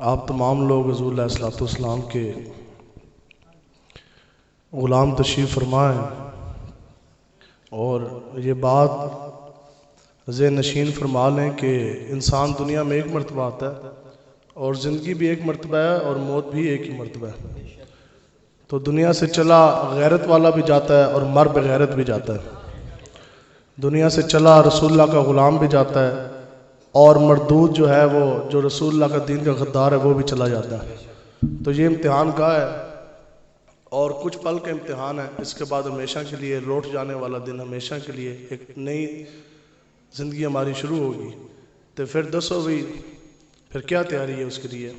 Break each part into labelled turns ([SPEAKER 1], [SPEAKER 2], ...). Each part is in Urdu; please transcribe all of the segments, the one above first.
[SPEAKER 1] آپ تمام لوگ حضور علیہ الصلوۃ والسلام کے غلام تشریف فرمائیں اور یہ بات ذہن نشین فرما لیں کہ انسان دنیا میں ایک مرتبہ آتا ہے اور زندگی بھی ایک مرتبہ ہے اور موت بھی ایک ہی مرتبہ ہے۔ تو دنیا سے چلا غیرت والا بھی جاتا ہے اور مر بغیرت بھی جاتا ہے۔ دنیا سے چلا رسول اللہ کا غلام بھی جاتا ہے اور مردود جو ہے وہ جو رسول اللہ کا دین کا غدار ہے وہ بھی چلا جاتا ہے۔ تو یہ امتحان کا ہے اور کچھ پل کا امتحان ہے، اس کے بعد ہمیشہ کے لیے لوٹ جانے والا دن، ہمیشہ کے لیے ایک نئی زندگی ہماری شروع ہوگی۔ تو پھر دسو بھی پھر کیا تیاری ہے اس کے لیے؟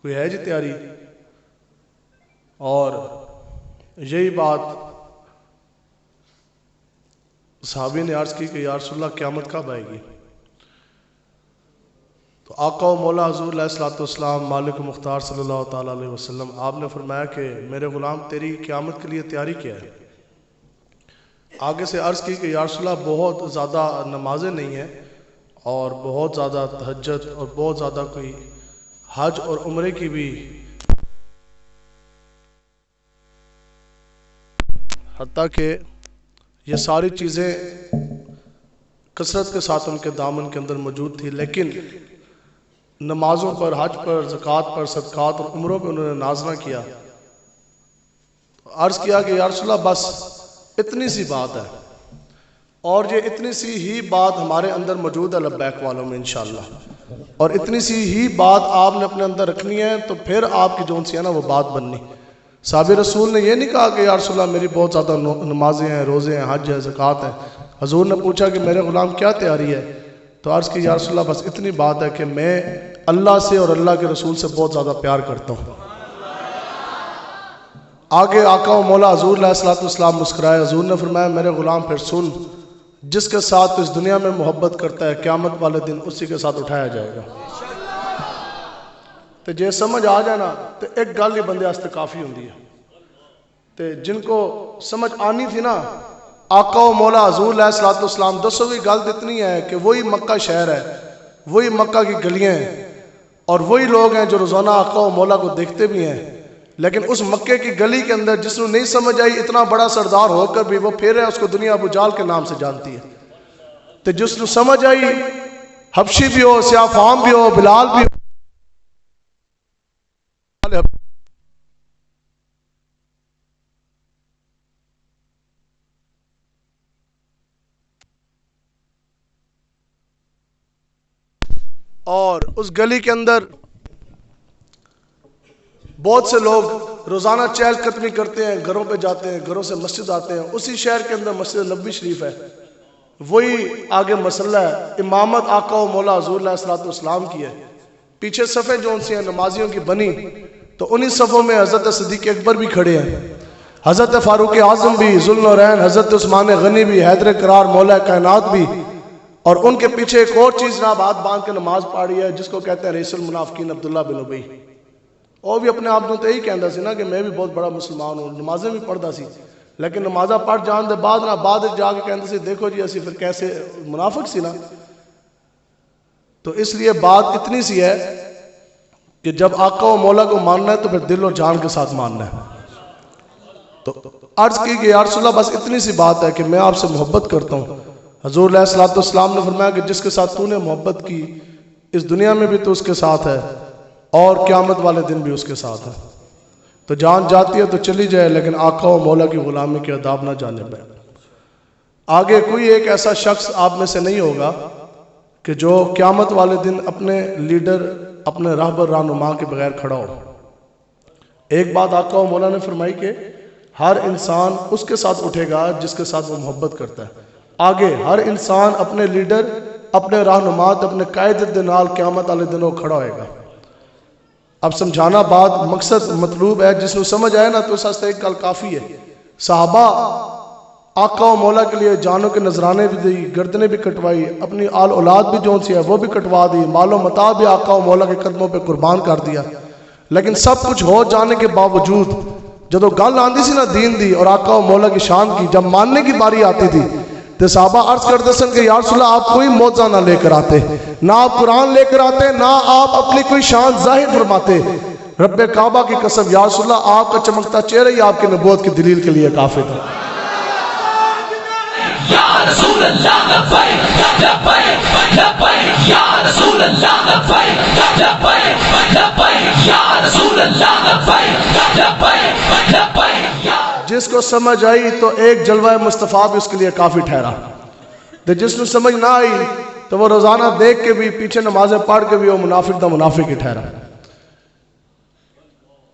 [SPEAKER 1] کوئی ہے جی تیاری؟ اور یہی بات صحابی نے عرض کی کہ یا رسول اللہ قیامت کب آئے گی؟ تو آقا و مولا حضور علیہ الصلوۃ والسلام مالک و مختار صلی اللہ تعالیٰ علیہ وسلم آپ نے فرمایا کہ میرے غلام تیری قیامت کے لیے تیاری کیا ہے؟ آگے سے عرض کی کہ یا رسول اللہ بہت زیادہ نمازیں نہیں ہیں اور بہت زیادہ تہجد اور بہت زیادہ کوئی حج اور عمرے کی بھی، حتیٰ کہ یہ ساری چیزیں کثرت کے ساتھ ان کے دامن کے اندر موجود تھی، لیکن نمازوں پر، حج پر، زکوٰۃ پر، صدقات اور عمروں پہ انہوں نے ناز نہ کیا۔ عرض کیا کہ یا رسول اللہ بس اتنی سی بات ہے، اور یہ اتنی سی ہی بات ہمارے اندر موجود ہے لبیک والوں میں انشاءاللہ، اور اتنی سی ہی بات آپ نے اپنے اندر رکھنی ہے، تو پھر آپ کی جون سی ہے نا وہ بات بننی۔ صحابی رسول نے یہ نہیں کہا کہ یا رسول اللہ میری بہت زیادہ نمازیں ہیں، روزے ہیں، حج ہے، زکوٰۃ ہے۔ حضور نے پوچھا کہ میرے غلام کیا تیاری ہے؟ تو عرض کی یا رسول اللہ بس اتنی بات ہے کہ میں اللہ سے اور اللہ کے رسول سے بہت زیادہ پیار کرتا ہوں۔ آگے آقا و مولا حضور علیہ الصلوۃ والسلام مسکرائے، حضور نے فرمایا میرے غلام پھر سن، جس کے ساتھ تو اس دنیا میں محبت کرتا ہے قیامت والے دن اسی کے ساتھ اٹھایا جائے گا۔ تو جے سمجھ آ جائے نا تو ایک گل ہی بندے واسطے کافی ہوندی ہے۔ تو جن کو سمجھ آنی تھی نا آقا و مولا حضور علیہ الصلوۃ والسلام، دسو بھی گل اتنی ہے کہ وہی مکہ شہر ہے، وہی مکہ کی گلیاں ہیں اور وہی لوگ ہیں جو روزانہ آقا و مولا کو دیکھتے بھی ہیں، لیکن اس مکے کی گلی کے اندر جس نے نہیں سمجھ آئی اتنا بڑا سردار ہو کر بھی وہ پھر ہے اس کو دنیا ابو جال کے نام سے جانتی ہے۔ تو جس نے سمجھ آئی حبشی بھی ہو، سیاہ فام بھی ہو، بلال بھی ہو، اور اس گلی کے اندر بہت سے لوگ روزانہ چہل قدمی کرتے ہیں، گھروں پہ جاتے ہیں، گھروں سے مسجد آتے ہیں۔ اسی شہر کے اندر مسجد نبوی شریف ہے، وہی آگے مسئلہ ہے، امامت آقا و مولا حضور علیہ الصلوۃ والسلام کی ہے۔ پیچھے صفیں جو سی ہیں نمازیوں کی بنی، تو انہی صفوں میں حضرت صدیق اکبر بھی کھڑے ہیں، حضرت فاروق اعظم بھی، ذوالنورین حضرت عثمان غنی بھی، حیدر قرار مولا کائنات بھی، اور ان کے پیچھے ایک اور چیز جناب ہاتھ باندھ کے نماز پڑھی ہے جس کو کہتے ہیں رئیس المنافقین عبداللہ بن ابی۔ وہ بھی اپنے آپ تو یہی کہندا سی نا کہ میں بھی بہت بڑا مسلمان ہوں، نمازیں بھی پڑھدا سی، لیکن نمازہ پڑھ جان دے بعد نہ بعد جا کے کہندا سی دیکھو جی اسی پھر کیسے منافق سی نا۔ تو اس لیے بات اتنی سی ہے کہ جب آقا و مولا کو ماننا ہے تو پھر دل اور جان کے ساتھ ماننا ہے۔ تو عرض کی کہ یا رسول اللہ بس اتنی سی بات ہے کہ میں آپ سے محبت کرتا ہوں۔ حضور علیہ الصلوۃ والسلام نے فرمایا کہ جس کے ساتھ تو نے محبت کی اس دنیا میں بھی تو اس کے ساتھ ہے اور قیامت والے دن بھی اس کے ساتھ ہے۔ تو جان جاتی ہے تو چلی جائے، لیکن آقا و مولا کی غلامی کے آداب نہ جانے پہ۔ آگے کوئی ایک ایسا شخص آپ میں سے نہیں ہوگا کہ جو قیامت والے دن اپنے لیڈر، اپنے راہبر رہنما کے بغیر کھڑا ہو۔ ایک بات آقا و مولا نے فرمائی کہ ہر انسان اس کے ساتھ اٹھے گا جس کے ساتھ وہ محبت کرتا ہے۔ آگے ہر انسان اپنے لیڈر، اپنے رہنما، اپنے قائد دے نال قیامت والے دنوں کھڑا ہوئے گا۔ اب سمجھانا بات مقصد مطلوب ہے، جس کو سمجھ آئے نا تو اس واسطے ایک گل کافی ہے۔ صحابہ آقا و مولا کے لیے جانوں کے نذرانے بھی دی، گردنیں بھی کٹوائی، اپنی آل اولاد بھی جون سی ہے وہ بھی کٹوا دی، مال و متاع بھی آقا و مولا کے قدموں پہ قربان کر دیا۔ لیکن سب کچھ ہو جانے کے باوجود جب گل آندی سی نا دین دی اور آقا و مولا کی شان کی، جب ماننے کی باری آتی تھی تو صحابہ عرض کرتے سن کہ یا رسول اللہ آپ کوئی معجزہ نہ لے کر آتے، نہ آپ قرآن لے کر آتے، نہ آپ اپنی کوئی شان ظاہر فرماتے، رب کعبہ کی قسم یا رسول اللہ آپ کا چمکتا چہرہ ہی آپ کی نبوت کی دلیل کے لیے کافی تھا۔
[SPEAKER 2] یا رسول اللہ لبیک لبیک لبیک یا رسول اللہ لبیک لبیک لبیک یا رسول اللہ لبیک لبیک لبیک یا
[SPEAKER 1] جس کو سمجھ آئی تو ایک جلوہ مصطفیٰ بھی اس کے لیے کافی ٹھہرا، تو جس کو سمجھ نہ آئی تو وہ روزانہ دیکھ کے بھی پیچھے نمازیں پڑھ کے بھی وہ منافق دا منافق ہی ٹھہرا۔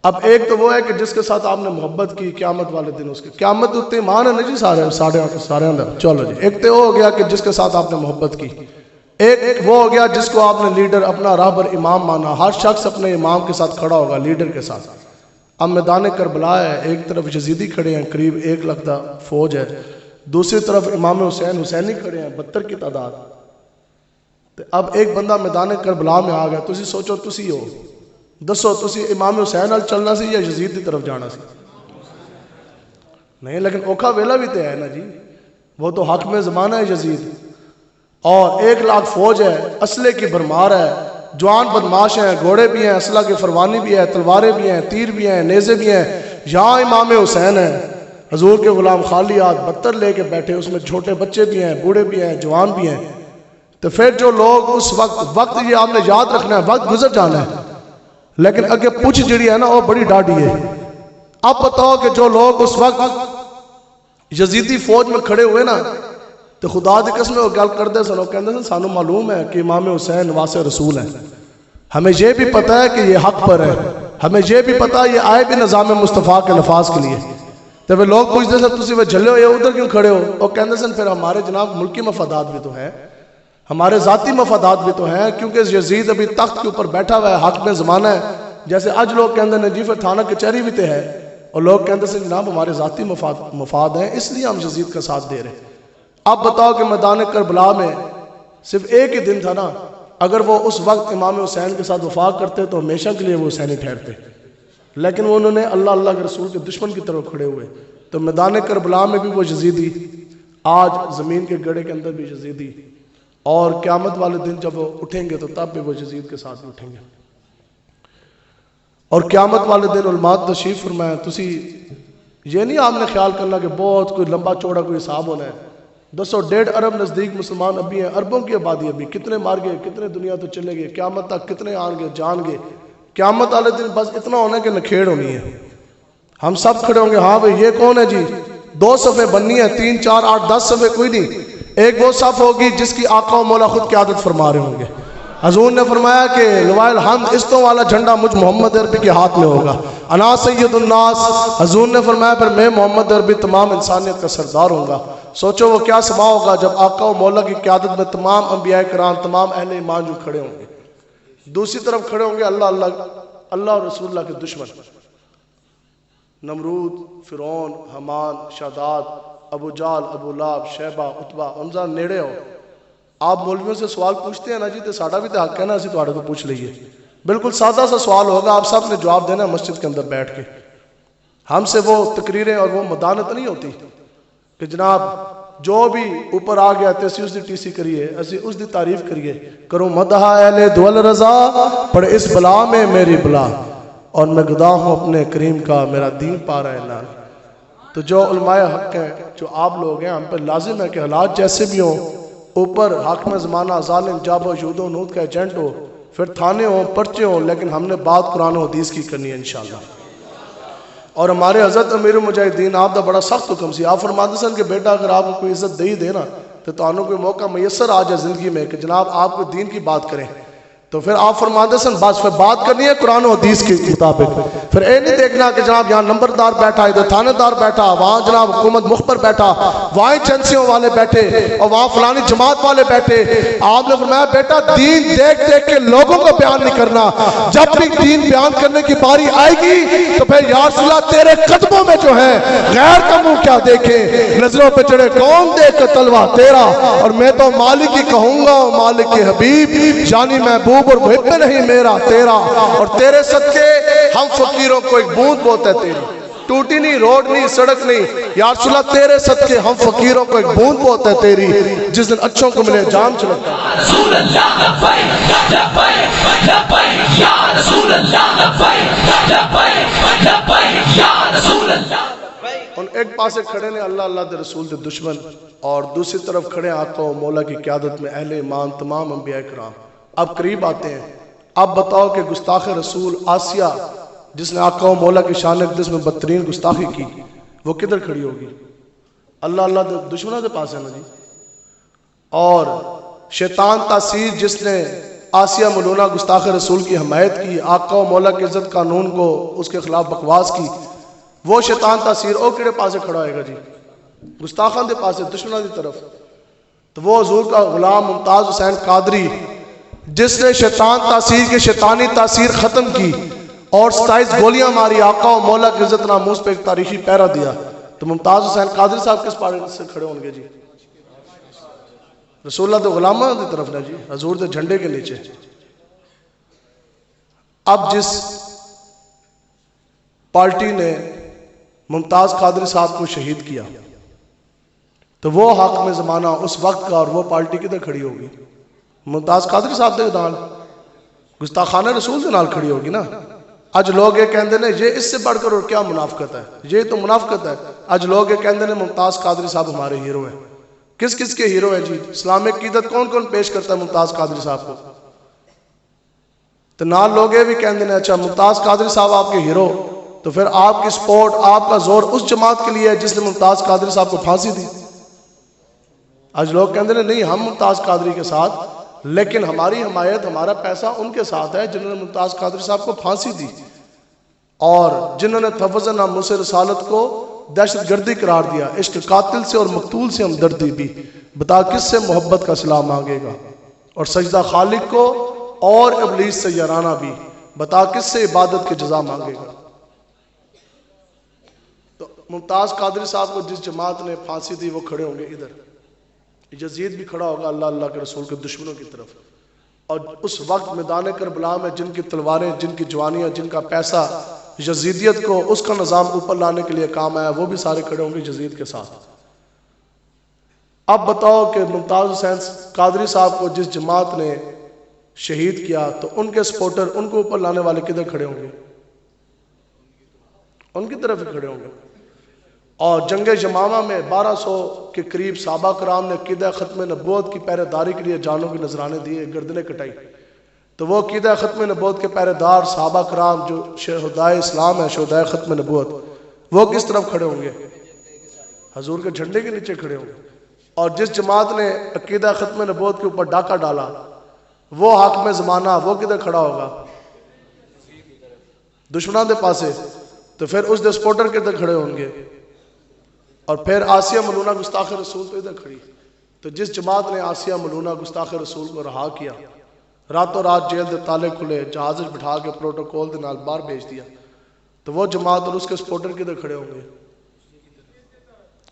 [SPEAKER 1] اب ایک تو وہ ہے کہ جس کے ساتھ آپ نے محبت کی قیامت والے دن اس کے قیامت اتنے ایمان ہے نا جی سارے اندر چلو جی، ایک تو وہ ہو گیا کہ جس کے ساتھ آپ نے محبت کی، ایک وہ ہو گیا جس کو آپ نے لیڈر اپنا راہبر امام مانا، ہر شخص اپنے امام کے ساتھ کھڑا ہوگا لیڈر کے ساتھ۔ اب میدان کربلا ہے، ایک طرف یزیدی کھڑے ہیں قریب 1 لاکھ دا فوج ہے، دوسری طرف امام حسین حسینی کھڑے ہیں 72 کی تعداد۔ تو اب ایک بندہ میدان کربلا میں آ گیا، تسی سوچو تسی ہو، دسو تسی امام حسین ال چلنا سی یا یزید کی طرف جانا سی؟ نہیں، لیکن اوکھا ویلا بھی تو ہے نا جی، وہ تو حق میں زمانہ ہے یزید، اور 1 لاکھ فوج ہے، اسلحے کی بھرمار ہے، جوان بدماش ہیں، گھوڑے بھی ہیں، اسلحہ کے فروانی بھی ہے، تلواریں بھی ہیں، تیر بھی ہیں، نیزے بھی ہیں، یہاں امام حسین ہیں، حضور کے غلام خالیات 72 لے کے بیٹھے، اس میں چھوٹے بچے بھی ہیں، بوڑھے بھی ہیں، جوان بھی ہیں۔ تو پھر جو لوگ اس وقت یہ آپ نے یاد رکھنا ہے، وقت گزر جانا ہے، لیکن اگے پوچھ جڑی ہے نا وہ بڑی ڈاڑی ہے۔ اب بتاؤ کہ جو لوگ اس وقت یزیدی فوج میں کھڑے ہوئے نا، تو خدا دی قسم وہ گل کرتے سن، وہ کہتے سن سانو معلوم ہے کہ امام حسین واسع رسول ہیں، ہمیں یہ بھی پتہ ہے کہ یہ حق پر ہے، ہمیں یہ بھی پتہ ہے یہ آئے بھی نظام مصطفیٰ کے نفاذ کے لیے۔ تو وہ لوگ پوچھتے سن تسی وہ جھلے ہو یا ادھر کیوں کھڑے ہو؟ وہ کہتے سن پھر ہمارے جناب ملکی مفادات بھی تو ہیں، ہمارے ذاتی مفادات بھی تو ہیں، کیونکہ یزید ابھی تخت کے اوپر بیٹھا ہوا ہے، حق میں زمانہ ہے، جیسے آج لوگ کہتے ہیں جی پھر تھانہ کچہری بھی تو ہے، اور لوگ کہتے ہیں جناب ہمارے ذاتی مفاد ہیں اس لیے ہم یزید کا ساتھ دے رہے ہیں۔ اب بتاؤ کہ میدان کربلا میں صرف ایک ہی دن تھا نا، اگر وہ اس وقت امام حسین کے ساتھ وفا کرتے تو ہمیشہ کے لیے وہ حسینی ٹھہرتے، لیکن وہ انہوں نے اللہ اللہ کے رسول کے دشمن کی طرف کھڑے ہوئے، تو میدان کربلا میں بھی وہ یزیدی، آج زمین کے گڑے کے اندر بھی یزیدی، اور قیامت والے دن جب وہ اٹھیں گے تو تب بھی وہ یزید کے ساتھ اٹھیں گے۔ اور قیامت والے دن علماء تشریف فرمائیں، تسی یہ نہیں آپ نے خیال کرنا کہ بہت کوئی لمبا چوڑا کوئی حساب ہونا ہے، 1.5 ارب نزدیک مسلمان ابھی ہیں، اربوں کی آبادی ابھی، کتنے مار گئے، کتنے دنیا تو چلے گئے، قیامت تک کتنے آن گے جان گے، قیامت والے دن بس اتنا ہونا ہے کہ نکھیڑ ہونی ہے، ہم سب کھڑے ہوں گے، ہاں بھئی یہ کون ہے جی، 2 صفحے بننی ہیں، 3 4 8 10 صفحے کوئی نہیں، ایک وہ صف ہوگی جس کی آقا و مولا خود قیادت فرما رہے ہوں گے۔ حضور نے فرمایا کہ لواء الحمد استوں والا جھنڈا مجھ محمد عربی کے ہاتھ میں ہوگا، انا سید الناس، حضور نے فرمایا پھر میں محمد عربی تمام انسانیت کا سردار ہوں گا۔ سوچو وہ کیا سما ہوگا جب آقا و مولا کی قیادت میں تمام انبیاء کرام، تمام اہل ایمان جو کھڑے ہوں گے، دوسری طرف کھڑے ہوں گے اللہ اور رسول اللہ کے دشمن، نمرود، فرعون، حمان، شاداد، ابو جال، ابو لہب، شیبہ، عتبہ، حمزہ نیڑے ہو۔ آپ مولویوں سے سوال پوچھتے ہیں نا جی، تو ساڈا بھی تو حق ہے نا اسی تواڈے کو پوچھ لئیے، بالکل سادہ سا سوال ہوگا، آپ سب نے جواب دینا مسجد کے اندر بیٹھ کے۔ ہم سے وہ تقریریں اور وہ مدانت نہیں ہوتی کہ جناب جو بھی اوپر آ گیا تے اس دی ٹی سی کریے، اسی اس دی تعریف کریے، کرو مدح اہل دول رضا، پڑھ اس بلا میں میری بلا، اور میں گدا ہوں اپنے کریم کا، میرا دین پا رہا ہے لال۔ تو جو علماء حق ہیں، جو آپ لوگ ہیں، ہم پہ لازم ہے کہ حالات جیسے بھی ہوں، اوپر حاکم زمانہ ظالم جابر یہود و نود کا ایجنٹ ہو، پھر تھانے ہوں، پرچے ہوں، لیکن ہم نے بات قرآن و حدیث کی کرنی ہے انشاءاللہ۔ اور ہمارے حضرت امیر المجاہدین آپ دا بڑا سخت حکم سی، آپ فرماتے سن کہ بیٹا اگر آپ کو کوئی عزت دے ہی دے نا تو تانوں کوئی موقع میسر آ جائے زندگی میں کہ جناب آپ کو دین کی بات کریں، تو پھر آپ فرماتے سن بس پھر بات کرنی ہے قرآن و حدیث کے مطابق، پھر اے نہیں دیکھنا کہ جناب یہاں نمبردار بیٹھا، ادھر تھانے دار بیٹھا، وہاں جناب حکومت مخبر بیٹھا، وہاں ایجنسیوں والے بیٹھے، اور وہاں فلانی جماعت والے بیٹھے۔ آپ نے فرمایا بیٹا دین دیکھ دیکھ کے لوگوں کو بیان نہیں کرنا، جب بھی دین بیان کرنے کی باری آئے گی تو پھر یا رسول اللہ تیرے قدموں میں جو ہے غیر کا منہ کیا دیکھے، نظروں پہ چڑھے کون دیکھ تلوا تیرا، اور میں تو مالک ہی کہوں گا، مالک کے حبیب یعنی محبوب اور محب نہیں میرا تیرا، اور تیرے صدقے ہم فقیروں کو ایک بوند بہت ہے تیری۔ ٹوٹی نہیں، روڈ نہیں، سڑک نہیں، یا رسول اللہ تیرے صدقے ہم فقیروں کو ایک بوند بہت ہے تیری، جس دن اچھوں کو ملے جام چھلکتا ہے۔
[SPEAKER 2] رسول اللہ لبیک لبیک لبیک یا رسول اللہ لبیک لبیک لبیک یا رسول اللہ۔
[SPEAKER 1] ان ایک پاسے کھڑے نے اللہ اللہ دے رسول دے دشمن، اور دوسری طرف کھڑے آقا و مولا کی قیادت میں اہل ایمان تمام انبیاء کرام۔ اب قریب آتے ہیں، اب بتاؤ کہ گستاخ رسول آسیہ جس نے آقا و مولا کی شان اقدس میں بدترین گستاخی کی، وہ کدھر کھڑی ہوگی؟ اللہ اللہ دے دشمنوں کے پاس ہے نا جی۔ اور شیطان تاثیر جس نے آسیہ ملونہ گستاخ رسول کی حمایت کی، آقا و مولا کے عزت قانون کو اس کے خلاف بکواس کی، وہ شیطان تاثیر او کڑے پاسے کھڑا ہوئے گا جی؟ گستاخان دے پاسے، دشمنوں دی طرف۔ تو وہ حضور کا غلام ممتاز حسین قادری جس نے شیطان تاثیر کے شیطانی تاثیر ختم کی اور 27 گولیاں ماری، آقا و مولا کی عزت ناموس پہ ایک تاریخی پیرا دیا، تو ممتاز حسین قادری صاحب کس پارے سے کھڑے ہوں گے جی؟ رسول اللہ دے غلامہ دی طرف نا جی، حضور دے جھنڈے کے نیچے۔ اب جس پارٹی نے ممتاز قادری صاحب کو شہید کیا، تو وہ حاکم زمانہ اس وقت کا اور وہ پارٹی کدھر کھڑی ہوگی؟ ممتاز قادری صاحب دے نال، گستاخانہ رسول دے نال کھڑی ہوگی نا۔ اج لوگ یہ کہندے نے یہ اس سے بڑھ کر اور کیا منافقت ہے، یہ تو منافقت ہے۔ اج لوگ یہ کہندے نے ممتاز قادری صاحب ہمارے ہیرو ہیں۔ کس کس کے ہیرو ہیں جی؟ اسلام عقیدت کون کون پیش کرتا ہے ممتاز قادری صاحب کو؟ تو نال لوگ یہ بھی کہندے نے اچھا ممتاز قادری صاحب آپ کے ہیرو، تو پھر آپ کی سپورٹ، آپ کا زور اس جماعت کے لیے ہے جس نے ممتاز قادری صاحب کو پھانسی دی۔ آج لوگ کہتے ہیں نہیں ہم ممتاز قادری کے ساتھ، لیکن ہماری حمایت، ہمارا پیسہ ان کے ساتھ ہے جنہوں نے ممتاز قادری صاحب کو پھانسی دی اور جنہوں نے تفوض ناموس رسالت کو دہشت گردی قرار دیا۔ عشق قاتل سے اور مقتول سے ہمدردی بھی، بتا کس سے محبت کا صلہ مانگے گا، اور سجدہ خالق کو اور ابلیس سے یارانہ بھی، بتا کس سے عبادت کی جزا مانگے گا۔ تو ممتاز قادری صاحب کو جس جماعت نے پھانسی دی وہ کھڑے ہوں گے ادھر، یزید بھی کھڑا ہوگا اللہ اللہ کے رسول کے دشمنوں کی طرف، اور اس وقت میدان کربلا میں جن کی تلواریں، جن کی جوانیاں، جن کا پیسہ یزیدیت کو اس کا نظام اوپر لانے کے لیے کام آیا، وہ بھی سارے کھڑے ہوں گے یزید کے ساتھ۔ اب بتاؤ کہ ممتاز حسین قادری صاحب کو جس جماعت نے شہید کیا، تو ان کے سپورٹر، ان کو اوپر لانے والے کدھر کھڑے ہوں گے؟ ان کی طرف ہی کھڑے ہوں گے۔ اور جنگ یمامہ میں 1200 کے قریب صحابہ کرام نے عقیدہ ختم نبوت کی پہرے داری کے لیے جانوں کے نذرانے دیے، گردنیں کٹائی، تو وہ عقیدہ ختم نبوت کے پہرے دار صحابہ کرام جو شہدائے اسلام ہیں، شہدائے ختم نبوت، وہ کس طرف کھڑے ہوں گے؟ حضور کے جھنڈے کے نیچے کھڑے ہوں گے۔ اور جس جماعت نے عقیدہ ختم نبوت کے اوپر ڈاکہ ڈالا، وہ حاکم زمانہ، وہ کدھر کھڑا ہوگا؟ دشمنوں دے پاسے، تو پھر اس دے سپورٹر کدھر کھڑے ہوں گے؟ اور پھر آسیہ ملونہ گستاخ رسول تو ادھر کھڑی۔ تو جس جماعت نے آسیہ ملونہ گستاخ رسول کو رہا کیا، راتوں رات جیل دے تالے کھلے، جہاز بٹھا کے پروٹوکول دے نال باہر بھیج دیا، تو وہ جماعت اور اس کے سپورٹر کدھر کھڑے ہوں گے؟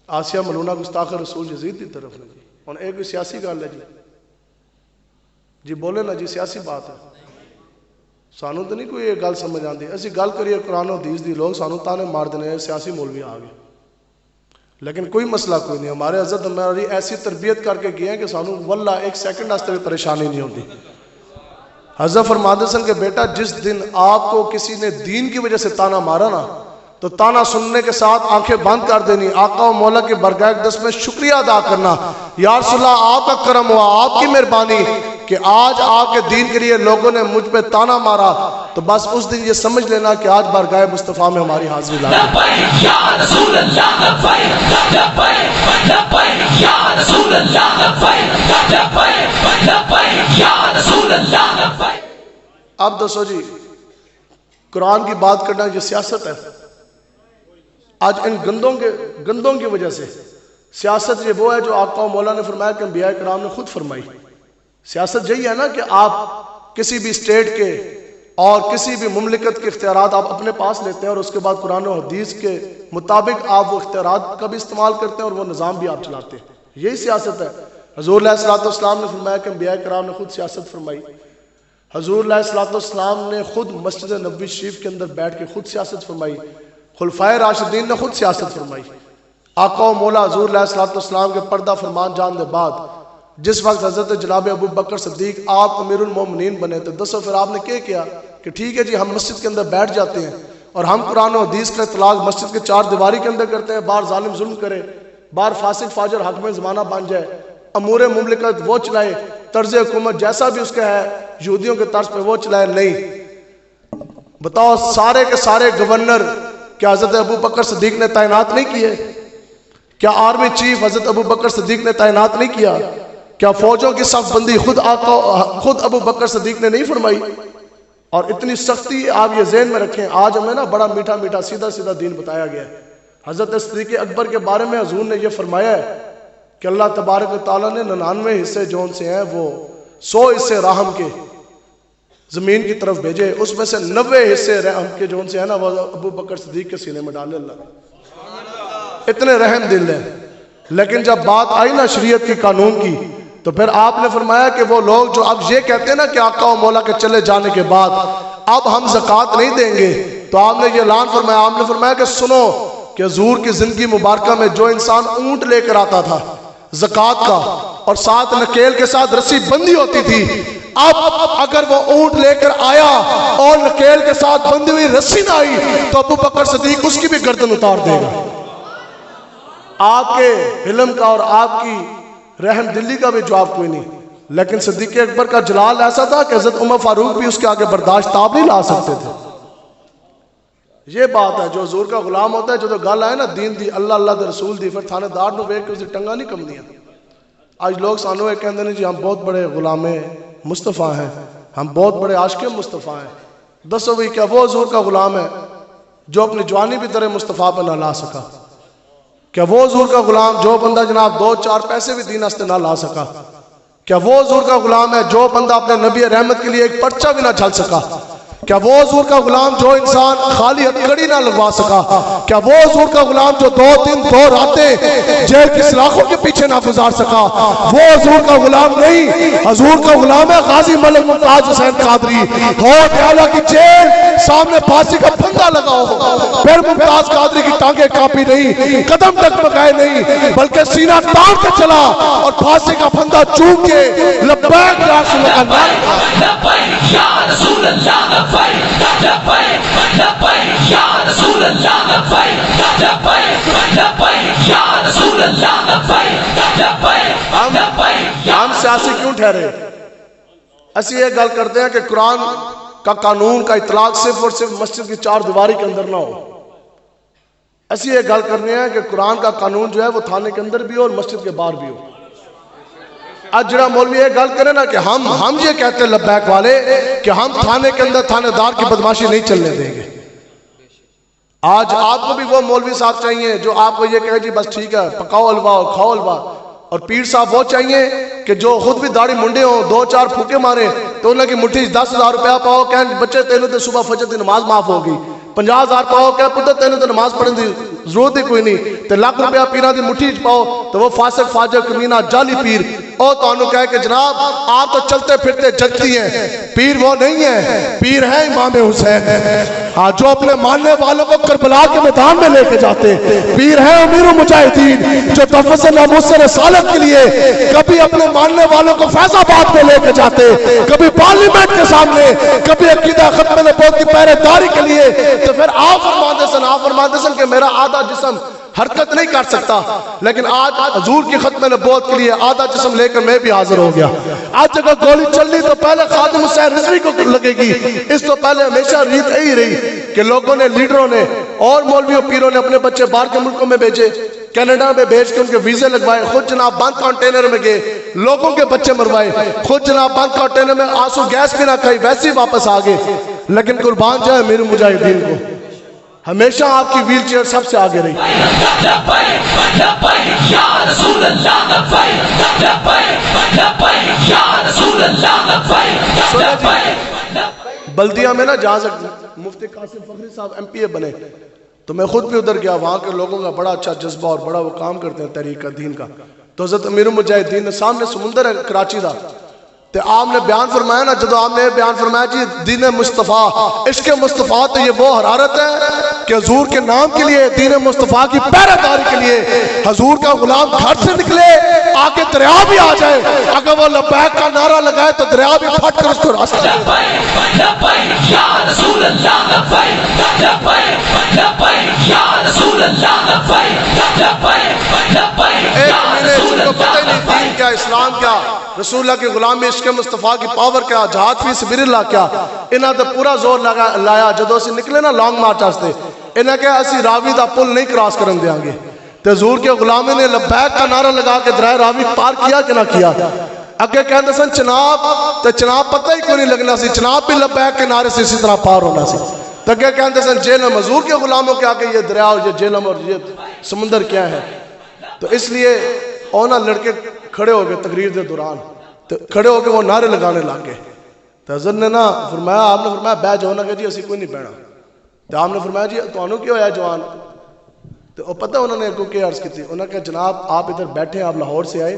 [SPEAKER 1] آسیہ ملونہ گستاخ رسول یزید کی طرف نہیں۔ اور ایک سیاسی گل ہے جی بولے نا جی، سیاسی بات ہے، سانوں تو نہیں کوئی یہ گل سمجھ آتی۔ اسی گل کریے قرآن و حدیث دی، لوگ سانوں تانے مار دینے سیاسی مولوی آ گئے، لیکن کوئی مسئلہ کوئی نہیں۔ ہمارے حضرت ہماری ایسی تربیت کر کے گئے ہیں کہ سانوں واللہ ایک سیکنڈ واسطے بھی پریشانی نہیں ہوتی۔ حضرت فرماتے ہیں کہ بیٹا جس دن آپ کو کسی نے دین کی وجہ سے تانا مارا نا، تو تانا سننے کے ساتھ آنکھیں بند کر دینی، آقا و مولا کے برگاہ اقدس میں شکریہ ادا کرنا، یا رسول اللہ آپ کا کرم ہوا، آپ کی مہربانی کہ آج آپ کے دین کے لیے لوگوں نے مجھ پہ تانا مارا، تو بس اس دن یہ سمجھ لینا کہ آج بارگاہ مصطفیٰ میں ہماری حاضری لازم ہے۔
[SPEAKER 2] لبیک یا رسول اللہ لبیک لبیک لبیک یا رسول اللہ لبیک لبیک لبیک یا رسول اللہ لبیک۔
[SPEAKER 1] اب دسو جی، قرآن کی بات کرنا یہ سیاست ہے؟ آج ان گندوں کی وجہ سے سیاست یہ وہ ہے جو آقا و مولا نے فرمایا کہ انبیاء کرام نے خود فرمائی۔ سیاست یہی ہے نا کہ آپ کسی بھی اسٹیٹ کے اور کسی بھی مملکت کے اختیارات آپ اپنے پاس لیتے ہیں، اور اس کے بعد قرآن و حدیث کے مطابق آپ وہ اختیارات کا بھی استعمال کرتے ہیں اور وہ نظام بھی آپ چلاتے ہیں۔ یہی سیاست ہے۔ حضور علیہ الصلوۃ والسلام نے فرمایا کہ انبیاء کرام نے خود سیاست فرمائی۔ حضور علیہ الصلوۃ والسلام نے خود مسجد نبوی شریف کے اندر بیٹھ کے خود سیاست فرمائی۔ خلفائے راشدین نے خود سیاست فرمائی. آقا و مولا حضور علیہ الصلوۃ والسلام کے پردہ فرمان جان دے بعد جس وقت حضرت جناب ابو بکر صدیق آپ امیر المومنین بنے تھے، دسو پھر آپ نے کیا کہ ٹھیک ہے جی ہم مسجد کے اندر بیٹھ جاتے ہیں اور ہم قرآن و حدیث کا اطلاق مسجد کے چار دیواری کے اندر کرتے ہیں، باہر ظالم ظلم کرے، باہر فاسق فاجر حاکم زمانہ بن جائے، امور مملکت وہ چلائے، طرز حکومت جیسا بھی اس کا ہے یہودیوں کے طرز پہ وہ چلائے. نہیں، بتاؤ سارے کے سارے گورنر کیا حضرت ابو بکر صدیق نے تعینات نہیں کیے؟ کیا آرمی چیف حضرت ابو بکر صدیق نے تعینات نہیں کیا؟ کیا فوجوں کی صف بندی خود ابو بکر صدیق نے نہیں فرمائی؟ اور اتنی سختی آپ یہ ذہن میں رکھیں. آج ہمیں نا بڑا میٹھا میٹھا سیدھا سیدھا دین بتایا گیا ہے. حضرت صدیق اکبر کے بارے میں حضور نے یہ فرمایا ہے کہ اللہ تبارک و تعالیٰ نے 99 حصے جون سے ہیں وہ 100 حصے رحم کے زمین کی طرف بھیجے، اس میں سے 90 حصے رحم کے جون سے ہیں نا وہ ابو بکر صدیق کے سینے میں ڈالے. اللہ اتنے رحم دل ہیں. لیکن جب بات آئی نا شریعت کی قانون کی تو پھر آپ نے فرمایا کہ وہ لوگ جو اب یہ کہتے ہیں نا کہ آقا و مولا کے چلے جانے کے بعد اب ہم زکوٰۃ نہیں دیں گے، تو آپ نے یہ اعلان فرمایا، آپ نے فرمایا کہ سنو کہ حضور کی زندگی مبارکہ میں جو انسان اونٹ لے کر آتا تھا زکوٰۃ کا اور ساتھ نکیل کے ساتھ رسی بندی ہوتی تھی، اب اگر وہ اونٹ لے کر آیا اور نکیل کے ساتھ بندی ہوئی رسی نہ آئی تو ابو بکر صدیق اس کی بھی گردن اتار دے گا. آپ کے علم کا اور آپ کی رحم دلی کا بھی جواب کوئی نہیں. لیکن صدیق اکبر کا جلال ایسا تھا کہ حضرت عمر فاروق بھی اس کے آگے برداشت تاب نہیں لا سکتے تھے. یہ بات ہے جو حضور کا غلام ہوتا ہے جو گل آئے نا دین دی اللہ اللہ دے رسول دی پھر تھانے دار نو ویکھ کے اسے ٹنگا نہیں کم دیا. آج لوگ سانو یہ کہندے نے جی ہم بہت بڑے غلام مصطفیٰ ہیں، ہم بہت بڑے عاشق مصطفیٰ ہیں. دسو بھی کیا وہ حضور کا غلام ہے جو اپنی جوانی بھی در مصطفیٰ پہ نہ لا سکا؟ کیا وہ حضور کا غلام جو بندہ جناب 2-4 پیسے بھی دین واسطے نہ لا سکا؟ کیا وہ حضور کا غلام ہے جو بندہ اپنے نبی رحمت کے لیے ایک پرچہ بھی نہ چھل سکا؟ کیا وہ حضور کا غلام جو انسان خالی ہتھکڑی نہ لگوا سکا؟ کیا وہ حضور کا غلام جو 2 دن 2 راتیں جیل کی سلاخوں کے پیچھے نہ گزار سکا؟ وہ حضور کا غلام نہیں، حضور کا غلام ہے غازی ملک ممتاز حسین قادری. ہوٹ اعلیٰ کی جیل سامنے پھانسی کا پھندا لگا ہو، پھر ممتاز قادری کی ٹانگیں کانپی نہیں، قدم ڈگمگائے نہیں، بلکہ سینہ تان کے چلا اور پھانسی کا پھندا چوم کے لبیک یا رسول اللہ،
[SPEAKER 2] لبیک یا رسول اللہ، لبیک لبیک یا رسول اللہ، لبیک لبیک یا رسول اللہ، لبیک لبیک.
[SPEAKER 1] ہم سیاسی کیوں ٹھہرے؟ اسی یہ گل کرتے ہیں کہ قرآن کا قانون کا اطلاق صرف اور صرف مسجد کی 4 دیواری کے اندر نہ ہو. اسی یہ گل کرنی ہے کہ قرآن کا قانون جو ہے وہ تھانے کے اندر بھی ہو اور مسجد کے باہر بھی ہو. آج جڑا مولوی یہ گل کرے نا کہ ہم یہ کہتے ہیں لبیک والے کہ ہم تھانے کے اندر تھانے دار کی بدماشی نہیں چلنے دیں گے. آج آپ کو بھی وہ مولوی صاحب چاہیے جو آپ کو یہ کہے جی بس ٹھیک ہے پکاؤ حلوہ کھاؤ حلوہ، اور پیر صاحب وہ چاہیے کہ جو خود بھی داڑھی منڈے ہوں 2-4 پھوکے مارے تو انہوں کی مٹھی 10,000 روپیہ پاؤ کہیں بچے تینوں تے صبح فجر دی نماز معاف ہوگی، 50,000 پاؤ کہ پتر تینوں تے نماز پڑھن دی ضرورت ہی کوئی نہیں، تے لاکھ روپیہ پیران دی مٹھی پاؤ تو وہ فاسق فاجر کمینہ جعلی پیر او تو انہوں کہے کہ جناب آپ تو چلتے پھرتے جگتی ہیں. پیر وہ نہیں ہے، پیر ہے امام حسین، ہاں جو اپنے ماننے والوں کو کربلا کے میدان میں لے کے جاتے. پیر ہے امیر المجاہدین جو تفضل ناموس رسالت کے لیے کبھی اپنے ماننے والوں کو فیض آباد میں لے کے جاتے، کبھی پارلیمنٹ کے سامنے، کبھی عقیدہ ختم نبوت کی پہرے داری کے لیے. تو پھر آپ فرماتے سن کہ میرا آدھا جسم حرکت نہیں کر سکتا، لیکن آج حضور کی ختم نبوت کے لیے آدھا جسم لے کر میں بھی حاضر ہو گیا. آج اگر گولی چلنی تو پہلے خادم حسین رضوی کو لگے گی. اس تو پہلے ہمیشہ ریت یہی رہی کہ لوگوں نے، لیڈروں نے اور مولویوں پیروں نے اپنے بچے باہر کے ملکوں میں بھیجے، کینیڈا میں بھیج کے ان کے ویزے لگوائے، خود جناب بند کنٹینر میں گئے، لوگوں کے بچے مروائے، خود جناب بند کنٹینر میں آنسو گیس بھی نہ کھائی، ویسے ہی واپس آ گئے. لیکن قربان جائے میرے مجاہدین کو، ہمیشہ آپ کی ویل چیئر سب سے آگے رہی.
[SPEAKER 2] لبیک لبیک یا رسول اللہ، لبیک لبیک لبیک یا رسول اللہ، لبیک لبیک.
[SPEAKER 1] بلدیہ میں نا جہاں سے مفتی قاسم فخری صاحب ایم پی اے بنے تو میں خود بھی ادھر گیا. وہاں کے لوگوں کا بڑا اچھا جذبہ اور بڑا وہ کام کرتے ہیں تحریک کا دین کا. تو حضرت امیر المجاہدین سامنے سمندر ہے کراچی دا، تو آپ نے بیان فرمایا نا، جدو آپ نے بیان فرمایا جی دین مصطفیٰ، عشق مصطفیٰ، تو یہ وہ حرارت ہے کہ حضور کے نام کے لیے، دین مصطفیٰ کی پہرہ داری کے لیے حضور کا غلام گھر سے نکلے، آگے دریا بھی آ جائے، اگر وہ لبیک کا نعرہ لگائے تو دریا بھی پھٹ کر اس کو راستہ دے۔
[SPEAKER 2] لبیک لبیک یا رسول اللہ، لبیک لبیک لبیک یا رسول اللہ، لبیک لبیک لبیک
[SPEAKER 1] ایک
[SPEAKER 2] یا
[SPEAKER 1] مہینے
[SPEAKER 2] رسول
[SPEAKER 1] جن کو پتہ ہی نہیں
[SPEAKER 2] اللہ،
[SPEAKER 1] دین کیا، اسلام کیا، رسول اللہ کی غلامی، عشق مصطفیٰ کی پاور کیا، جہاد فی سبیل اللہ کیا، انہاں تے پورا زور لایا جدو اسی نکلے نا لانگ مارچ واسطے، انہاں کہا اسی راوی دا پل نہیں کراس کرن دیاں گے، تے حضور کے غلامی نے لبیک کا نعرہ لگا کے درائے راوی پار کیا کہ نہ کیا، اگے کہندے سن چناب، تے چناب پتہ ہی کوئی نہیں لگنا سی، چناب بھی لبیک کے نعرے سے اسی طرح پار ہونا سی، تے اگے کہندے سن جہنم، حضور کے غلاموں کے آگے یہ دریا اور یہ جہنم اور یہ سمندر کیا ہے۔ تو اس لیے اونا لڑکے کھڑے ہو گئے تقریر دے دوران، تو کھڑے ہو کے وہ نعرے لگانے لگ گئے، تو حضرت نے نا فرمایا، آپ نے فرمایا بہ جاؤ نا، کہ جی اسی کوئی نہیں بہنا، تو آپ نے فرمایا جی تانوں کیا ہویا جوان، تو پتہ انہوں نے کو کیا عرض کی تھی، انہوں نے کہا جناب آپ ادھر بیٹھے ہیں، آپ لاہور سے آئے،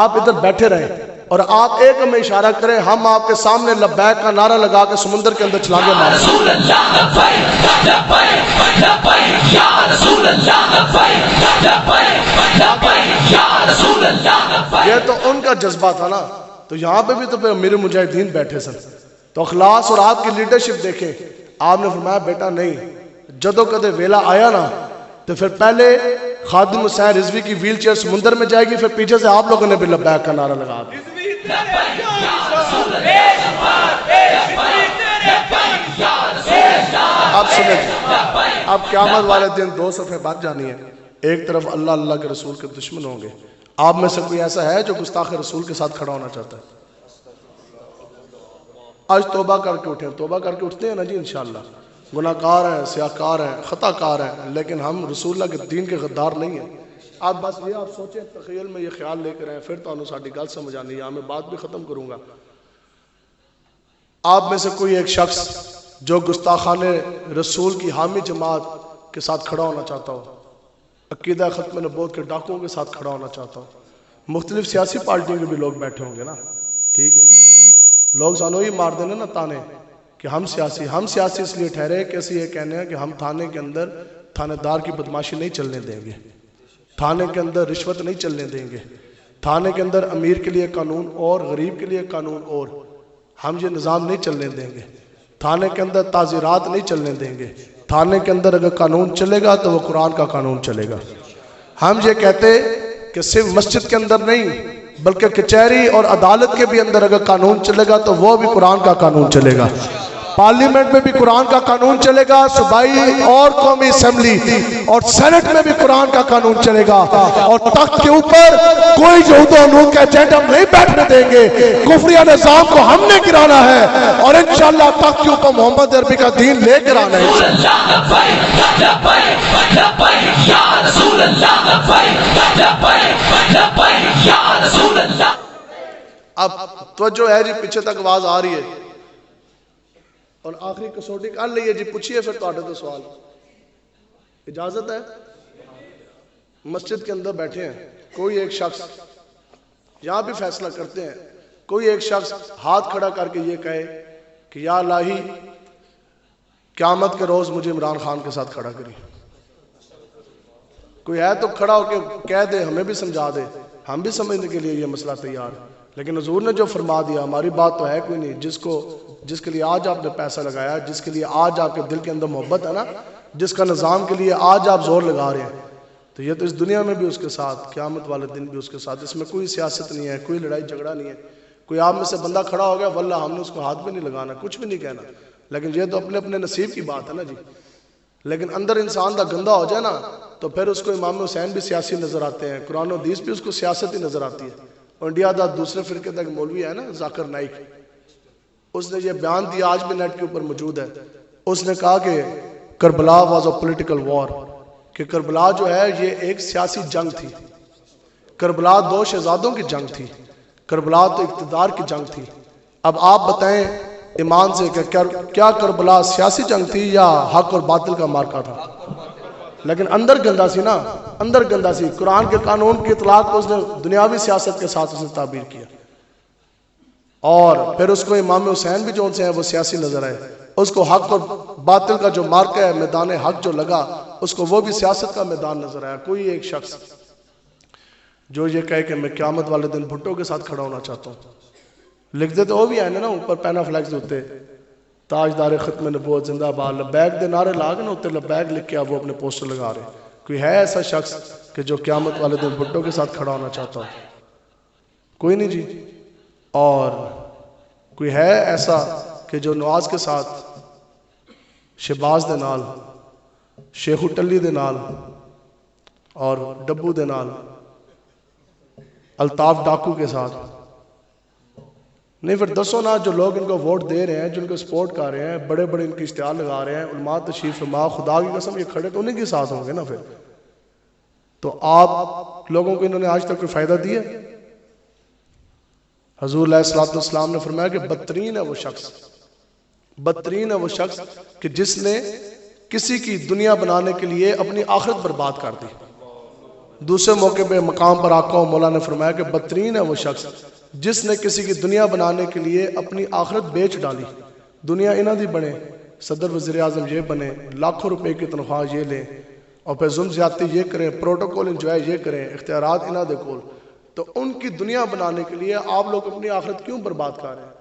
[SPEAKER 1] آپ ادھر بیٹھے رہیں اور آپ ایک ہمیں اشارہ کریں، ہم آپ کے سامنے لبیک کا نعرہ لگا کے سمندر کے اندر چھلانگے ماریں۔
[SPEAKER 2] رسول اللہ، لبیک لبیک لبیک یا رسول اللہ، لبیک لبیک لبیک یا رسول اللہ، لبیک۔
[SPEAKER 1] یہ تو ان کا جذبہ تھا نا، تو یہاں پہ بھی تو پھر امیر مجاہدین بیٹھے سن، تو اخلاص اور آپ کی لیڈرشپ دیکھیں، آپ نے فرمایا بیٹا نہیں، جدو کدے ویلا آیا نا تو پھر پہلے خادم حسین رضوی کی ویل چیئر سمندر میں جائے گی، پھر پیچھے سے آپ لوگوں نے بھی لبیک کا نعرہ لگا دیا۔ اب سنیں، اب قیامت والے دن دو صفحے بات جانی ہے، ایک طرف اللہ اللہ کے رسول کے دشمن ہوں گے، آپ میں سے کوئی ایسا ہے جو گستاخ رسول کے ساتھ کھڑا ہونا چاہتا ہے؟ آج توبہ کر کے اٹھیں، توبہ کر کے اٹھتے ہیں نا جی انشاءاللہ، گناہ کار ہیں، سیاہ کار ہیں، خطا کار ہیں، لیکن ہم رسول اللہ کے دین کے غدار نہیں ہیں۔ آپ بس یہ آپ سوچیں، تخیل میں یہ خیال لے کر آئیں، پھر تو انہوں ساڑھی گل سمجھ آنی ہے، میں بات بھی ختم کروں گا۔ آپ میں سے کوئی ایک شخص جو گستاخان رسول کی حامی جماعت کے ساتھ کھڑا ہونا چاہتا ہو، عقیدہ ختم نبوت کے ڈاکوؤں کے ساتھ کھڑا ہونا چاہتا ہو، مختلف سیاسی پارٹیوں کے بھی لوگ بیٹھے ہوں گے نا، ٹھیک ہے، لوگ سانو ہی مار دینے نا تانے کہ ہم سیاسی اس لیے ٹھہرے کہ اسی یہ کہنے ہیں کہ ہم تھانے کے اندر تھانے دار کی بدماشی نہیں چلنے دیں گے، تھانے کے اندر رشوت نہیں چلنے دیں گے، تھانے کے اندر امیر کے لیے قانون اور غریب کے لیے قانون اور، ہم یہ نظام نہیں چلنے دیں گے، تھانے کے اندر تعزیرات نہیں چلنے دیں گے، تھانے کے اندر اگر قانون چلے گا تو وہ قرآن کا قانون چلے گا۔ ہم یہ کہتے کہ صرف مسجد کے اندر نہیں بلکہ کچہری اور عدالت کے بھی اندر اگر قانون چلے گا تو وہ بھی قرآن کا قانون چلے گا، پارلیمنٹ میں بھی قرآن کا قانون چلے گا، صوبائی اور قومی اسمبلی اور سینٹ میں بھی قرآن کا قانون چلے گا، اور تخت کے اوپر کوئی یہود و نور کا ایجنٹ ہم نہیں بیٹھنے دیں گے، کفریہ نظام کو ہم نے گرانا ہے اور انشاءاللہ تخت کے اوپر محمد عربی کا دین لے کر آنا ہے۔ اب توجہ ہے جی، پیچھے تک آواز آ رہی ہے اور آخری کسوٹی کر لئیے جی، پوچھئے پھر تو تو سوال اجازت ہے؟ مسجد کے اندر بیٹھے ہیں، کوئی ایک شخص یہاں بھی فیصلہ کرتے ہیں، کوئی ایک شخص ہاتھ کھڑا کر کے یہ کہے کہ یا الہی قیامت کے روز مجھے عمران خان کے ساتھ کھڑا کری، کوئی ہے تو کھڑا ہو کے کہہ دے، ہمیں بھی سمجھا دے، ہم بھی سمجھنے کے لیے یہ مسئلہ تیار ہے، لیکن حضور نے جو فرما دیا، ہماری بات تو ہے کوئی نہیں، جس کے لیے آج آپ نے پیسہ لگایا، جس کے لیے آج آپ کے دل کے اندر محبت ہے نا، جس کا نظام کے لیے آج آپ زور لگا رہے ہیں، تو یہ تو اس دنیا میں بھی اس کے ساتھ، قیامت والے دن بھی اس کے ساتھ، اس میں کوئی سیاست نہیں ہے، کوئی لڑائی جھگڑا نہیں ہے، کوئی آپ میں سے بندہ کھڑا ہو گیا واللہ ہم نے اس کو ہاتھ بھی نہیں لگانا، کچھ بھی نہیں کہنا، لیکن یہ تو اپنے اپنے نصیب کی بات ہے نا جی، لیکن اندر انسان دا گندہ ہو جائے نا تو پھر اس کو امام حسین بھی سیاسی نظر آتے ہیں، قرآن و حدیث بھی اس کو سیاست ہی نظر آتی ہے۔ انڈیا دا دوسرے فرقے دا ایک مولوی ہے نا ذاکر نائک، اس نے یہ بیان دیا، آج بھی نیٹ کے اوپر موجود ہے، اس نے کہا کہ کربلا واز اے پولیٹیکل وار، کہ کربلا جو ہے یہ ایک سیاسی جنگ تھی، کربلا دو شہزادوں کی جنگ تھی، کربلا تو اقتدار کی جنگ تھی۔ اب آپ بتائیں ایمان سے کہ کیا کربلا سیاسی جنگ تھی یا حق اور باطل کا مارکا تھا؟ لیکن اندر گندہ سی نا، اندر گندہ سی، قرآن کے قانون کی اطلاق کو اس نے دنیاوی سیاست کے ساتھ اس نے تعبیر کیا۔ اور پھر اس کو امام حسین بھی جو ان سے ہیں وہ سیاسی نظر آئے، اس کو حق اور باطل کا جو مارکا ہے، میدان حق جو لگا، اس کو وہ بھی سیاست کا میدان نظر آیا۔ کوئی ایک شخص جو یہ کہے کہ میں قیامت والے دن بھٹو کے ساتھ کھڑا ہونا چاہتا ہوں، لکھ دیتے وہ بھی آئے نا اوپر پینا فلیکس ہوتے، تاجدار ختم نبوت زندہ باد، لبیک دے نعرے لا کے نا اتنے لبیک لکھ کے اب وہ اپنے پوسٹر لگا رہے۔ کوئی ہے ایسا شخص کہ جو قیامت والے دن بھٹو کے ساتھ کھڑا ہونا چاہتا ہو؟ کوئی نہیں جی۔ اور کوئی ہے ایسا کہ جو نواز کے ساتھ، شہباز دے نال، شیخو ٹلی دے نال اور ڈبو دے نال، الطاف ڈاکو کے ساتھ نہیں؟ پھر دسو نا، جو لوگ ان کو ووٹ دے رہے ہیں، جو ان کو سپورٹ کر رہے ہیں، بڑے بڑے ان کی اشتہار لگا رہے ہیں، علماء تشریف فرما، خدا کی قسم یہ کھڑے تو انہیں کے ساتھ ہوں گے نا۔ پھر تو آپ لوگوں کو انہوں نے آج تک کوئی فائدہ دیا؟ حضور علیہ الصلوۃ والسلام نے فرمایا کہ بدترین ہے وہ شخص، بدترین ہے وہ شخص کہ جس نے کسی کی دنیا بنانے کے لیے اپنی آخرت برباد کر دی۔ دوسرے موقع پہ مقام پر آقا و مولا نے فرمایا کہ بدترین ہے وہ شخص جس نے کسی کی دنیا بنانے کے لیے اپنی آخرت بیچ ڈالی۔ دنیا انہاں دی بنے، صدر وزیر اعظم یہ بنے، لاکھوں روپے کی تنخواہ یہ لیں، اور پھر ظلم زیادتی یہ کریں، پروٹوکول انجوائے یہ کریں، اختیارات انہاں دے کول، تو ان کی دنیا بنانے کے لیے آپ لوگ اپنی آخرت کیوں برباد کر رہے ہیں؟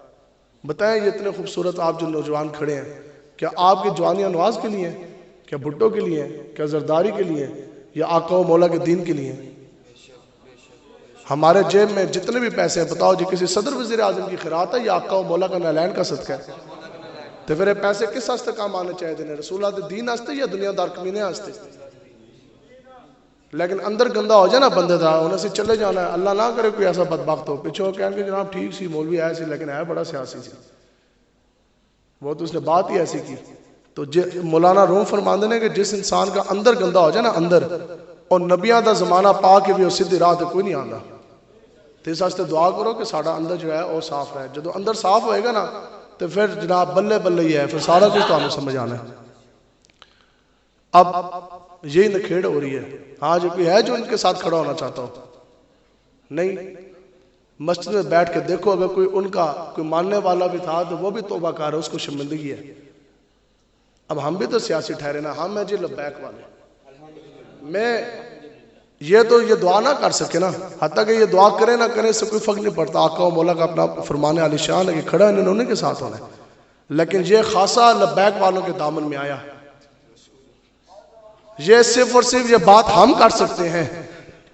[SPEAKER 1] بتائیں، یہ اتنے خوبصورت آپ جو نوجوان کھڑے ہیں، کیا آپ کی جوانیاں نواز کے لیے ہیں؟ کیا بھٹو کے لیے ہیں؟ کیا زرداری کے لیے ہیں؟ یا آقا و مولا کے دین کے لیے ہیں؟ ہمارے جیب میں جتنے بھی پیسے ہیں، بتاؤ جی کسی صدر وزیر اعظم کی خیرات ہے یا آقا و مولا کا نالین کا صدقہ ہے؟ تو پھر یہ پیسے کس واسطے کام آنے چاہیے دینے؟ رسول اللہ دے دین واسطے یا دنیا دار کمینے واسطے؟ لیکن اندر گندہ ہو جائے نا بندے دا، انہیں سے چلے جانا ہے۔ اللہ نہ کرے کوئی ایسا بدبخت ہو، پیچھے ہو کہیں گے جناب ٹھیک سی مولوی آئے سی لیکن ہے بڑا سیاسی سی، وہ تو اس نے بات ہی ایسی کی۔ تو مولانا روم فرماندے نے کہ جس انسان کا اندر گندہ ہو جائے نا اندر، اور نبیاں دا زمانہ پا کے بھی وہ سیدھی راہ تے کوئی نہیں آندا، تو اس واسطے دعا کرو کہ ساڑا اندر جو ہے وہ صاف رہے۔ جدو اندر صاف ہوئے گا نا تو پھر جناب بلے بلے ہی ہے، پھر سارا کچھ تو ہمیں سمجھ آنا ہے۔ اب یہی نکھیڑ ہو رہی ہے۔ ہاں جو کوئی ہے جو ان کے ساتھ کھڑا ہونا چاہتا ہو؟ نہیں۔ مسجد میں بیٹھ کے دیکھو، اگر کوئی ان کا کوئی ماننے والا بھی تھا تو وہ بھی توبہ کر ہے، اس کو شرمندگی ہے۔ اب ہم بھی تو سیاسی ٹھہرے نا، ہم ہیں جی لبیک والے۔ میں یہ تو یہ دعا نہ کر سکے نا، حتیٰ کہ یہ دعا کرے نہ کرے اس سے کوئی فرق نہیں پڑتا۔ آقا و مولا کا اپنا فرمان علی شان ہے کہ کھڑا انہوں نے کے ساتھ ہونا ہے، لیکن یہ خاصا لبیک والوں کے دامن میں آیا۔ یہ صرف اور صرف یہ بات ہم کر سکتے ہیں،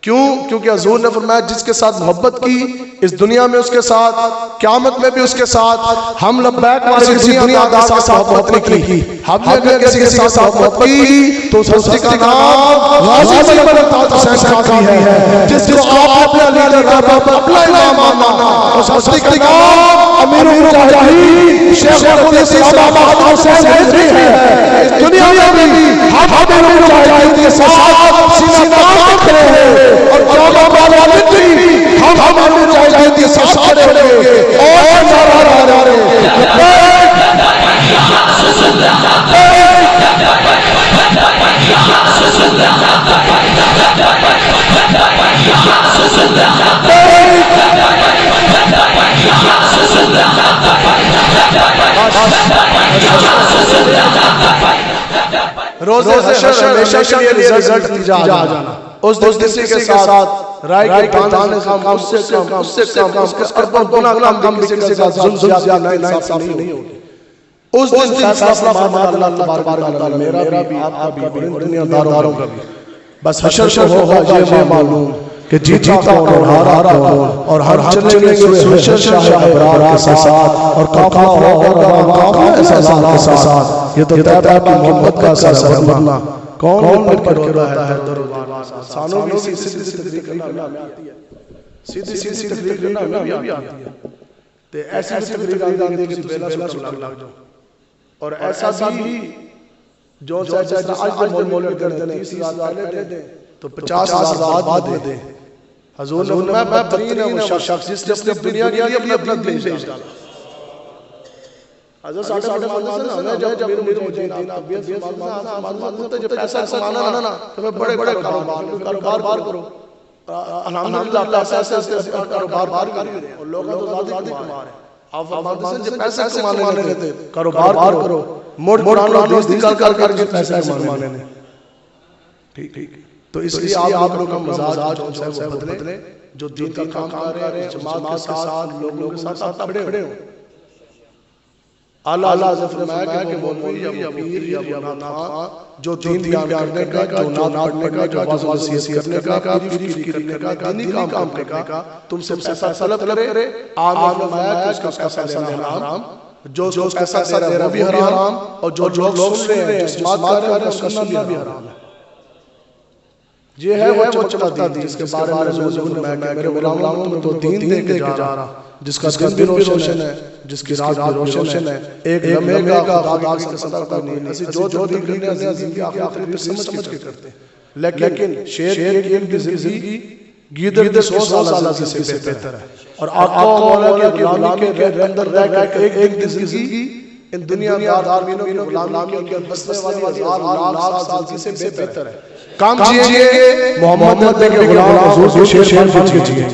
[SPEAKER 1] کیوں؟ کیونکہ حضور نے فرمایا جس کے ساتھ محبت کی اس دنیا میں اس کے ساتھ، قیامت میں بھی اس کے ساتھ۔ ہم لبیک والے کسی دنیا دار کے ساتھ محبت نہیں کی، ہم نے اگر کسی کے ساتھ محبت کی تو اس ہستی کا نام غازی بن حسین قاضی ہے، جس کو آپ اپنا لیڈر اپنا امام مانا، اس ہستی کا نام امیر المجاہدین شیخ الاسلام احمد حسین رضوی ہے۔ اس دنیا میں بھی ہم امیر المجاہدین کے ساتھ سینہ تان کھڑے ہیں، اور قیامت والا دن بھی ہم امیر المجاہدین کے ساتھ کھڑے ہوں گے۔ اور نعرہ روز حشر ہمیشہ کے لیے رزلٹ جا جانا، اس دن کسی کے ساتھ رائے کے دانے کم، اس سے کم، اس سے کم، اس کے اربوں گنا کم بھی کسی کا ظلم زیادہ ناانصافی نہیں ہوگی۔ اس دن فیصلہ فرمانا اللہ تبارک و تعالی، میرا بھی آپ کا بھی اور دنیا داروں کا بھی۔ بس حشر کو ہوگا یہ معلوم کہ جیتا کون اور ہارا کون، اور ہر چلیں گے حشر شاہ ابرار کے ساتھ، اور قافلہ ہوگا روان ایسا کے ساتھ۔ یہ تو طیبہ کی محبت کا اثر ہے، ورنہ کون مل کر روتا ہے دربار۔ انسانوں کی سیدھی تقریر کرنا ہمیں آتی ہے، سیدھی تقریر کرنا ہمیں بھی آتی ہے، تو ایسی تقریر آتی ہے کہ بیلا سن لگ جاؤ۔ اور ایسا بھی جو چاہے آج مولوی کرتے ہیں 30,000 پہلے دیں تو 50,000 بعد میں دیں۔ حضور نے فرمایا بدترین ہے وہ شخص جس نے دنیا کے لیے اپنا دین بیچ ڈالا۔ حضرت ساڑھے فرماندے سے ہمیں جب امیر المجاہدین طبیعت فرماندے جب پیسہ کمانا نا تو بڑے بڑے کاروبار کرو۔ الحمدللہ پیسہ سے کاروبار کر رہے ہیں اور لوگ تو زیادہ کما رہے ہیں، آپ فرماتے ہیں جب پیسے کمانے لگے کاروبار کرو، موڑ قرآن و حدیث نکال کر کے پیسے کمانے نے. ٹھیک تو اس لیے آپ لوگ کا مزاج جو ہے وہ بدلے، جو دین کا کام کر رہے ہیں جماعت کے ساتھ لوگوں کے ساتھ آپ کھڑے ہو. اعلیٰ حضرت فرمایا کہ وہ مولوی یا پیر یا مولانا جو دین بیان کرنے کا، جو نعت پڑھنے کا، جو واعظ و نصیحت کرنے کا، پیری کرنے کا، دینی کام کرنے کا تم سے پیسہ طلب کرے، آپ نے فرمایا کہ اس کا پیسہ لینا حرام، جو پیسہ دے رہا ہے وہ بھی حرام، اور جو لوگ سن رہے ہیں جماعت کر رہے ہیں اس کا سننا بھی حرام ہے. یہ ہے وہ چمکتا دین جس کے بارے میں رسول نے فرمایا کہ میرے غلاموں میں تو دین دے کے جا رہا، جس کا دن بھی روشن ہے، جس کی رات بھی روشن ہے، ایک لمحے کا خدا کی قسم کا نہیں. اسی جو دین کرنے ہیں زندگی آخرت سمجھ کے کرتے ہیں، لیکن شیر کی زندگی گیدڑ کی 100 سالہ سے بہتر ہے. اور آقا و مولا کے غلامی کے اندر رہ کے ایک زندگی ان دنیا دار مینوں کی غلامی کے اندر بسنے والی ہزار لاکھ سال سے بہتر ہے. کام جیئے محمد کے غلام حضور شیر بن کے جیئے.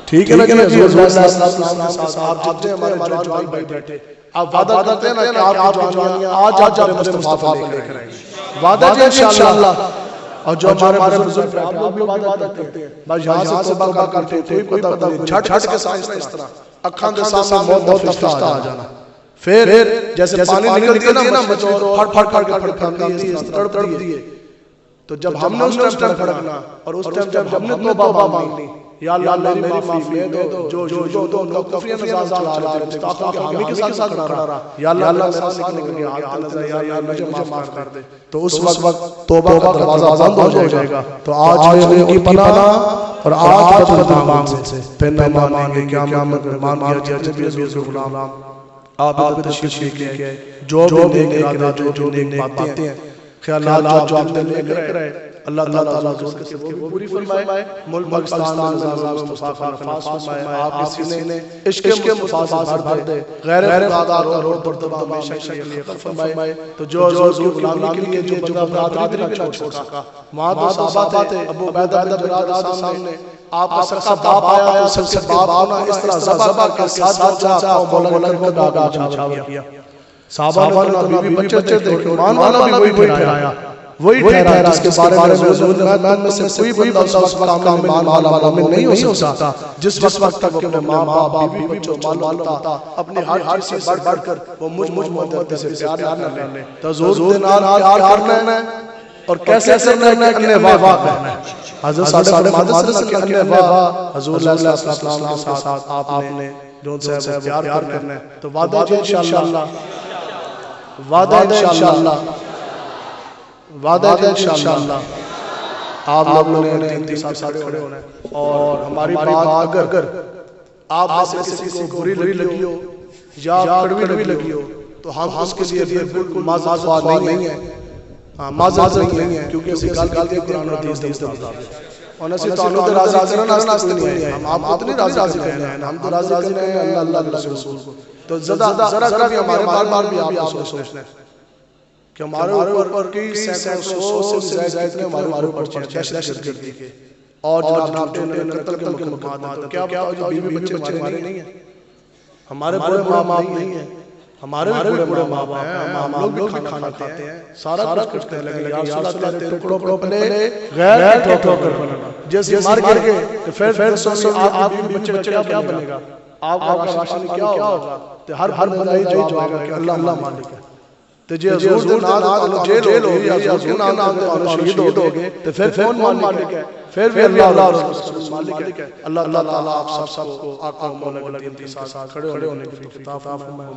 [SPEAKER 1] ٹھیک ہے نا جی؟ حضور صلی اللہ علیہ وسلم کے ساتھ آپ جتنے ہمارے جوان بھائی بیٹھے، آپ وعدہ کرتے ہیں نا کہ آپ کی جوانیاں آج مصطفیٰ پہ لے کر آئیں گے. وعدہ جی انشاءاللہ. اور جو ہمارے بزرگ بیٹھے آپ بھی وعدہ کرتے ہیں، بس یہاں سے توبہ کرتے کوئی پتہ نہیں، جھٹ کے ساتھ اس طرح اکھاں دے سامنے موت کا فرشتہ آ جانا. پھر جیسے پانی نکلتی ہے نا مچھلی پھڑ پھڑ کے پھڑکتی ہے، تڑپ دیئے. تو جب ہم نے اس ٹائم پھڑکنا اور اس ٹائم جب ہم نے توبہ مانگنی، یا اللہ میری معافی دے دو، جو دو کفری نظام چلا رہے تھے مستاقوں کے حامی کے ساتھ کھڑا رہا، یا اللہ میرا ساتھ نکل گیا، ہاتھ نظر یا اللہ مجھے معاف کر دے، تو اس وقت توبہ کا دروازہ بند ہو جائے گا. تو آج ان کی پناہ اور آج بدل سے پھر نہ مانیں گے کیا مان کیا جب یہ غلام آپ تشریف لے کے جو بھی نیک ارادے جو نیک باتیں ہیں خیالات جو آپ نے لے کر آئے، اللہ تعالیٰ کے وہ پوری فرمائے. ملک پاکستان نظام مصطفیٰ نفاذ فرمائے. آپ کے سینے عشق کے مفاظ بھر دے، غیر خدا کا روح پر دبا ہمیشہ کے لیے فرمائے. تو جو حضور کی غلامی کے لیے جو بندہ برادری نہ چھوڑ سکا، وہاں تو صحابہ تھے، ابو عبیدہ بن جراح سامنے آپ کا سکا باپ آیا، سب سے باپ ہونا اس طرح ذبح کے ساتھ جا اور مولا کو ڈاگا چھاپ کیا. صحابہ نے بیوی بچے دیکھے، ایمان والا بھی وہی ٹھہرایا، وہی ٹھہرا جس کے بارے میں حضور نے میں سے کوئی بندہ اس وقت کامل ایمان والا مومن نہیں ہو سکتا جس وقت تک اپنے ماں باپ بیوی بچوں معلوم ہوتا، اپنی ہر چیز سے بڑھ کر وہ مجھ محمد سے پیار نہ لے. تو حضور کے نال پیار کرنا ہے اور کیسے کرنا ہے، انہیں واہ کرنا ہے. حضرت صاحب مادر سے انہیں واہ حضور صلی اللہ علیہ وسلم کے ساتھ آپ نے جو سے پیار کرنا ہے. تو وعدہ ہے انشاءاللہ، وعدہ ہے انشاءاللہ، وعدہ ہے انشاءاللہ آپ لوگوں نے ان کے ساتھ کھڑے ہونا ہے. اور ہماری بات اگر آپ میں سے کسی کو بری لگی ہو یا کڑوی لگی ہو تو ہم اس کے لیے بالکل معذرت نہیں ہے، معذرت نہیں ہے، کیونکہ اسی گل کے قرآن و حدیث دے مطابق اور اسی تعلق دے راضی کرنا ناستے نہیں ہے. ہم آپ اتنی راضی کرنے ہیں، ہم تو راضی کرنے ہیں اللہ کے رسول کو. تو ذرا کبھی ہمارے بار بھی آپ سوچنا ہے کہ ہمارے اوپر کی سینکڑوں سے زائد نے ہمارے اوپر دہشت گردی کے اور جناب قتل کے مقدمات. کیا جو بیوی بچے ہمارے نہیں ہیں، ہمارے بڑے ماں باپ نہیں ہیں، ہمارے بھی بڑے ماں باپ ہیں، ہم لوگ بھی کھانا کھاتے ہیں، سارا کچھ کرتے ہیں، لیکن یا رسول اللہ تیرے ٹکڑوں پلے غیر کی ٹھوکر بننا. جیسے مر گئے تو پھر سوچو آپ کی بچے کیا بنے گا، آپ کا راشن کیا ہوگا. تو ہر بندہ یہ جواب ہے کہ اللہ مالک ہے. تو جی حضور دے نام جیل ہو گئی یا حضور کے نام دے شہید ہو گئے تو پھر کون مالک ہے؟ پھر بھی اللہ اور رسول مالک ہے. اللہ تعالیٰ آپ سب کو آقا و مولا کے دین کے ساتھ کھڑے ہونے کی توفیق عطا فرمائے.